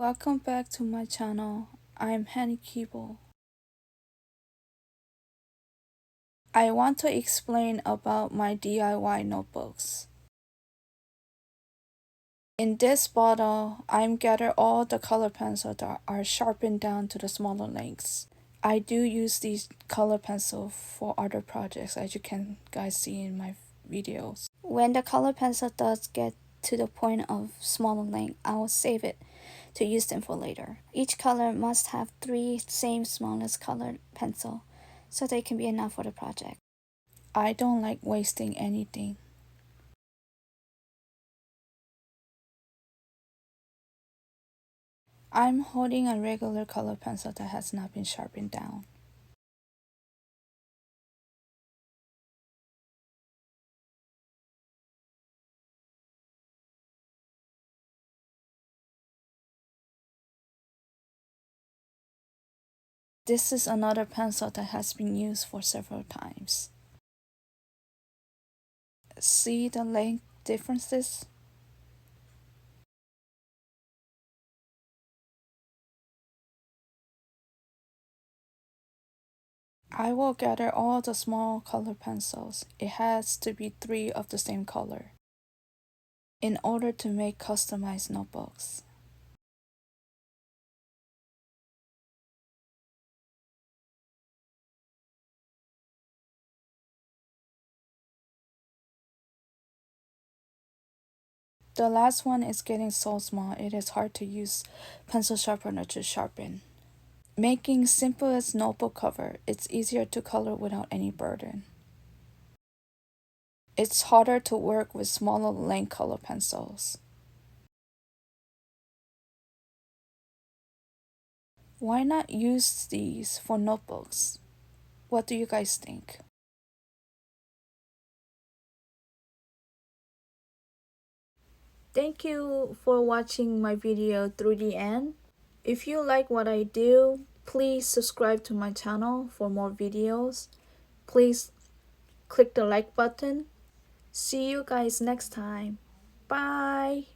Welcome back to my channel. I'm HenKibou. I want to explain about my DIY notebooks. In this bottle, I'm gather all the color pencils that are sharpened down to the smaller lengths. I do use these color pencil for other projects, as you can guys see in my videos. When the color pencil does get to the point of smaller length, I will save it to use them for later. Each color must have 3 same smallest colored pencil, so they can be enough for the project. I don't like wasting anything. I'm holding a regular color pencil that has not been sharpened down. This is another pencil that has been used for several times. See the length differences? I will gather all the small color pencils. It has to be 3 of the same color in order to make customized notebooks. The last one is getting so small it is hard to use pencil sharpener to sharpen. Making simplest notebook cover, it's easier to color without any burden. It's harder to work with smaller length color pencils. Why not use these for notebooks? What do you guys think? Thank you for watching my video through the end. If you like what I do, please subscribe to my channel for more videos. Please click the like button. See you guys next time. Bye.